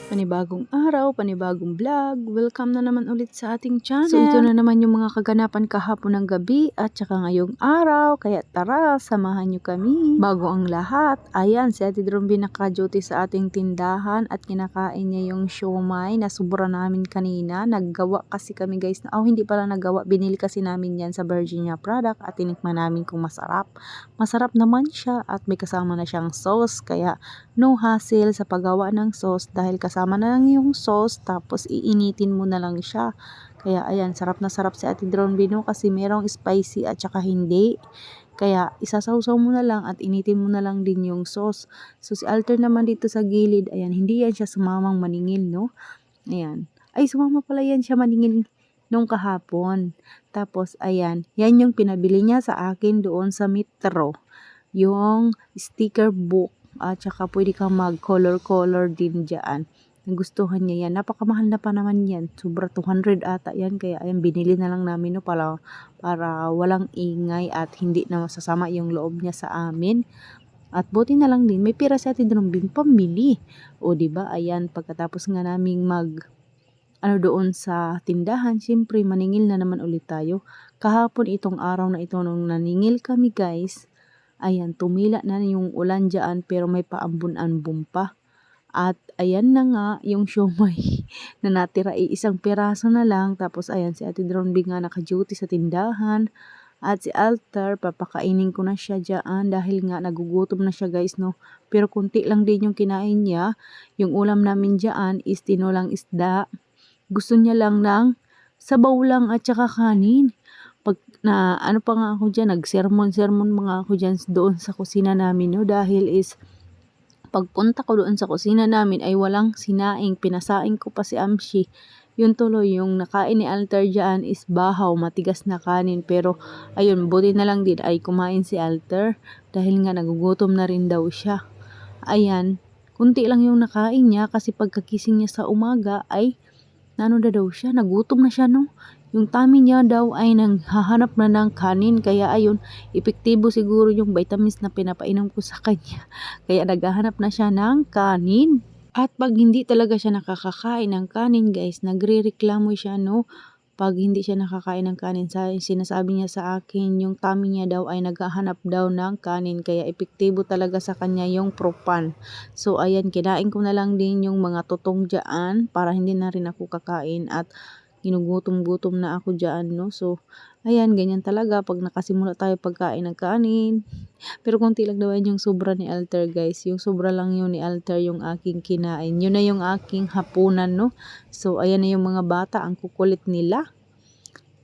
Panibagong araw, panibagong vlog. Welcome na naman ulit sa ating channel. So ito na naman yung mga kaganapan kahapon ng gabi at saka ngayong araw. Kaya tara, samahan nyo kami. Bago ang lahat, ayan si Ate Dromby naka-duty sa ating tindahan at kinakain niya yung siomay na sobra namin kanina. Naggawa kasi kami guys. Hindi pala naggawa. Binili kasi namin yan sa Virginia product at tinikman namin kung masarap. Masarap naman siya at may kasama na siyang sauce. Kaya no hassle sa paggawa ng sauce dahil kasama na lang yung sauce tapos iinitin mo na lang siya. Kaya ayan, sarap na sarap si Ate Dromby no kasi merong spicy at saka hindi. Kaya isasawsaw mo na lang at initin mo na lang din yung sauce. So si Alter naman dito sa gilid, ayan, hindi yan siya sumamang maningil no. Ayan. Ay, sumama pala yan siya maningil nung kahapon. Tapos ayan, yan yung pinabili niya sa akin doon sa Metro. Yung sticker book. At saka pwede kang mag-color din dyan. Nagustuhan niya yan. Napakamahal na pa naman yan. Sobra 200 ata yan. Kaya ayan, binili na lang namin no, para walang ingay at hindi na masasama yung loob niya sa amin. At buti na lang din, may pira si Ate Dromby pamili. O diba, ayan, pagkatapos nga naming doon sa tindahan, siyempre maningil na naman ulit tayo. Kahapon itong araw na ito nung naningil kami guys, ayan, tumila na yung ulan dyan pero may paambun-ambun pa. At ayan na nga yung siomay na natira isang piraso na lang. Tapos ayan si Ate Dromby nga naka-duty sa tindahan. At si Alter, papakainin ko na siya dyan dahil nga nagugutom na siya guys no. Pero kunti lang din yung kinain niya. Yung ulam namin dyan is tinolang isda. Gusto niya lang ng sabaw lang at saka kanin. Pag na ano pa nga ako dyan, nagsermon mga ako dyan doon sa kusina namin no, dahil is pagpunta ko doon sa kusina namin ay walang sinaing, pinasaing ko pa si Amshi. Yun tuloy, yung nakain ni Alter dyan is bahaw, matigas na kanin. Pero ayun, buti na lang din ay kumain si Alter dahil nga nagugutom na rin daw siya. Ayan, kunti lang yung nakain niya kasi pagkakising niya sa umaga ay daw siya, nagutom na siya no. Yung tummy niya daw ay nanghahanap na ng kanin. Kaya ayun, epektibo siguro yung vitamins na pinapainom ko sa kanya. Kaya naghahanap na siya ng kanin. At pag hindi talaga siya nakakakain ng kanin guys, nagrereklamo siya no. Pag hindi siya nakakain ng kanin, sinasabi niya sa akin, yung tummy niya daw ay naghahanap daw ng kanin. Kaya epektibo talaga sa kanya yung Propan. So ayan, kinain ko na lang din yung mga tutong dyan para hindi na rin ako kakain at ginugutom-gutom na ako dyan no. So ayan, ganyan talaga pag nakasimula tayo pagkain ng kanin. Pero konti lang daw yung sobra ni Alter guys. Yung sobra lang yun ni Alter yung aking kinain. Yun na yung aking hapunan no. So ayan na yung mga bata, ang kukulit nila.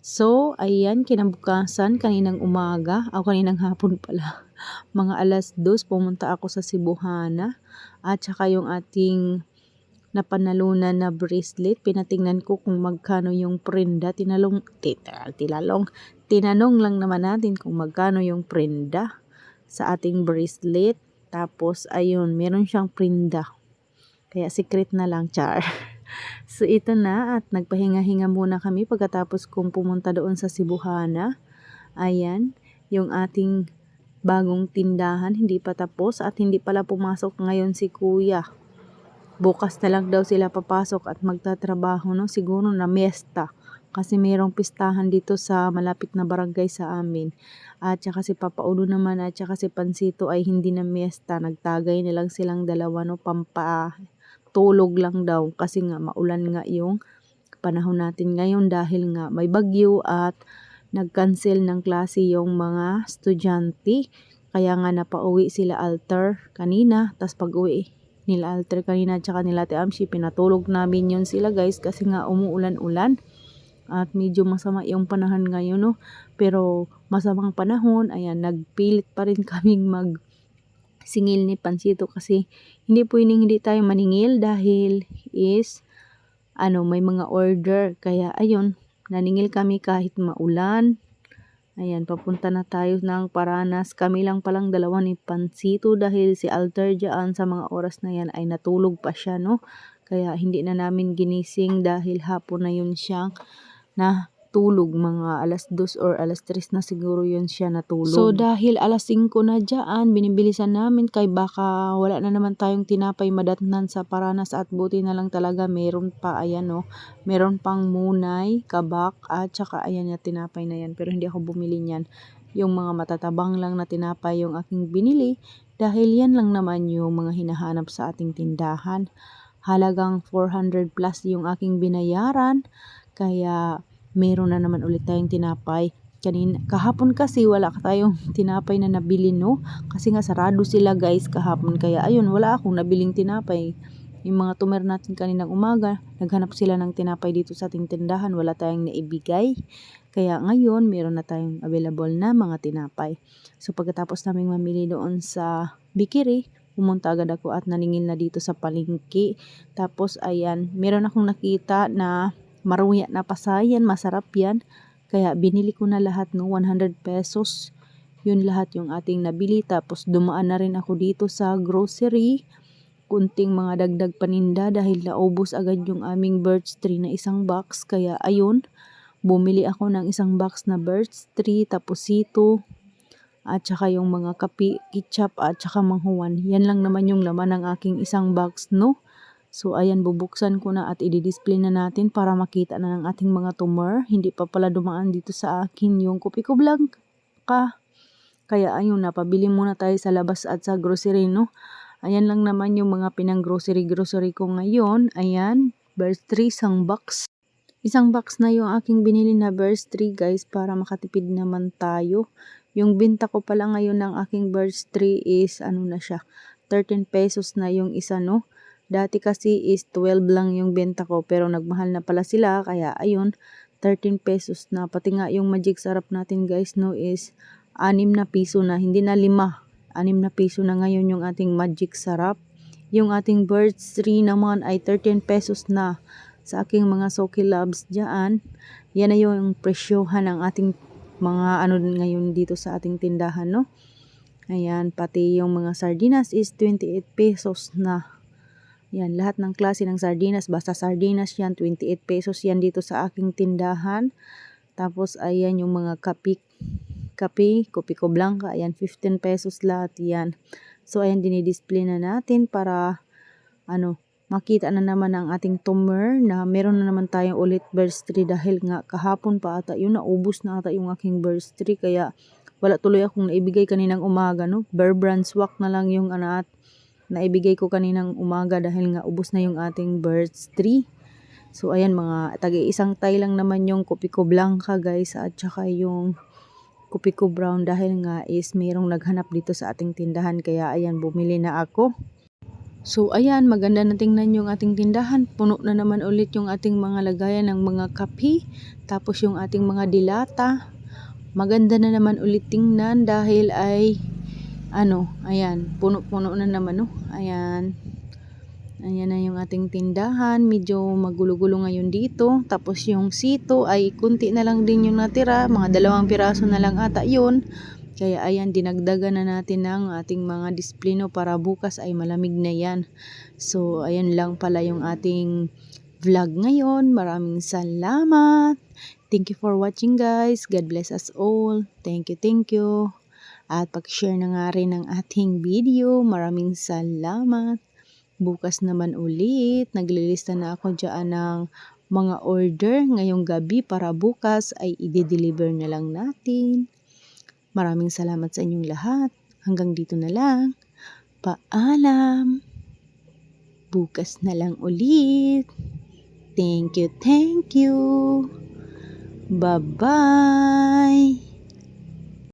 So ayan, kinabukasan, kaninang umaga, kaninang hapon pala. Mga alas 2, pumunta ako sa Cebuana. At saka yung ating napanalunan na bracelet, pinatingnan ko kung magkano yung prenda. Tinanong lang naman natin kung magkano yung prenda sa ating bracelet. Tapos ayun, meron siyang prenda. Kaya secret na lang, char. So ito na at nagpahinga-hinga muna kami pagkatapos kong pumunta doon sa Cebuana. Ayan, yung ating bagong tindahan hindi pa tapos at hindi pala pumasok ngayon si Kuya. Bukas na lang daw sila papasok at magtatrabaho no, siguro na miesta. Kasi mayroong pistahan dito sa malapit na barangay sa amin. At saka si Papa Ulo naman at saka si Pansito ay hindi na miesta. Nagtagay na lang silang dalawa no, tulog lang daw kasi nga maulan nga yung panahon natin ngayon dahil nga may bagyo at nag-cancel ng klase yung mga estudyante. Kaya nga napauwi sila Alter kanina, tas pag-uwi nila Alter kanina at saka nila Ate Amshi, pinatulog namin yun sila guys kasi nga umuulan-ulan at medyo masama yung panahon ngayon no. Pero masamang panahon, ayan, nagpilit pa rin kaming singil ni Pansito kasi hindi pwedeng hindi tayo maningil dahil is may mga order. Kaya ayun, naningil kami kahit maulan. Ayan, papunta na tayo ng Paranas. Kami lang palang dalawa ni Pansito dahil si Alter dyan sa mga oras na yan ay natulog pa siya no. Kaya hindi na namin ginising dahil hapon na yun siyang tulog, mga alas 2 or alas 3 na siguro yun siya natulog. So dahil alas 5 na dyan, binibilisan namin kay baka wala na naman tayong tinapay madatnan sa Paranas at buti na lang talaga meron pa, ayan o, meron pang munay, kabak at saka ayan yung tinapay na yan, pero hindi ako bumili niyan. Yung mga matatabang lang na tinapay yung aking binili dahil yan lang naman yung mga hinahanap sa ating tindahan. Halagang 400 plus yung aking binayaran, kaya meron na naman ulit tayong tinapay. Kahapon kasi wala tayong tinapay na nabili, no? Kasi nga sarado sila guys kahapon, kaya ayun, wala akong nabiling tinapay. Yung mga tumer natin kaninang umaga, naghanap sila ng tinapay dito sa ating tindahan, wala tayong naibigay. Kaya ngayon, meron na tayong available na mga tinapay. So pagkatapos naming mamili doon sa Bikiri, pumunta agad ako at naningil na dito sa palengke. Tapos ayan, meron akong nakita na maruya na pasayan, masarap yan. Kaya binili ko na lahat, no, 100 pesos. Yun lahat yung ating nabili. Tapos dumaan na rin ako dito sa grocery. Kunting mga dagdag paninda dahil naubos agad yung aming birch tree na isang box. Kaya ayun, bumili ako ng isang box na birch tree, tapos sito, at saka yung mga kape, ketchup, at saka manghuwan. Yan lang naman yung laman ng aking isang box, no? So, ayan, bubuksan ko na at i-display na natin para makita na ng ating mga tumer. Hindi pa pala dumaan dito sa akin yung Kopi Ko Blanca. Kaya ayun, napabili muna tayo sa labas at sa grocery, no? Ayan lang naman yung mga pinang-grocery ko ngayon. Ayan, birch tree, isang box. Isang box na yung aking binili na birch tree, guys, para makatipid naman tayo. Yung binta ko pala ngayon ng aking birch tree is, ano na siya, 13 pesos na yung isa, no? Dati kasi is 12 lang yung benta ko, pero nagmahal na pala sila, kaya ayun, 13 pesos na. Pati nga yung magic sarap natin, guys, no, is 6 na piso na, hindi na 5. 6 na piso na ngayon yung ating magic sarap. Yung ating birch tree naman ay 13 pesos na. Sa aking mga Soki Loves dyan, yan na yung presyohan ng ating mga ano ngayon dito sa ating tindahan, no? Ayan, pati yung mga sardinas is 28 pesos na. Yan, lahat ng klase ng sardinas, basta sardinas yan, 28 pesos yan dito sa aking tindahan. Tapos ayan yung mga kape, Kopi Ko Blanca, ayan, 15 pesos lahat yan. So ayan, dinidisplay na natin para makita na naman ang ating tumer na meron na naman tayong ulit birch tree dahil nga kahapon pa ata yun, naubos na ata yung aking birch tree, kaya wala tuloy akong naibigay kaninang umaga, no? Bear Brand swak na lang yung naibigay ko kaninang umaga dahil nga ubos na yung ating birch tree. So ayan, mga tagi-isang tay lang naman yung Kopi Ko Blanca, guys, at saka yung Kopi Ko Brown dahil nga is mayroong naghanap dito sa ating tindahan, kaya ayan, bumili na ako. So ayan, maganda na tingnan yung ating tindahan. Puno na naman ulit yung ating mga lagayan ng mga kape, tapos yung ating mga dilata. Maganda na naman ulit tingnan dahil ay ayan, puno-puno na naman, no? Ayan. Ayan na yung ating tindahan. Medyo magulo-gulo ngayon dito. Tapos yung sito ay kunti na lang din yung natira. Mga 2 piraso na lang ata yun. Kaya ayan, dinagdagan na natin ng ating mga display, no, para bukas ay malamig na yan. So ayan lang pala yung ating vlog ngayon. Maraming salamat. Thank you for watching, guys. God bless us all. Thank you, thank you. At pag-share na nga rin ng ating video. Maraming salamat. Bukas naman ulit. Naglilista na ako dyan ng mga order ngayong gabi para bukas ay i-deliver na lang natin. Maraming salamat sa inyong lahat. Hanggang dito na lang. Paalam. Bukas na lang ulit. Thank you, thank you. Bye-bye.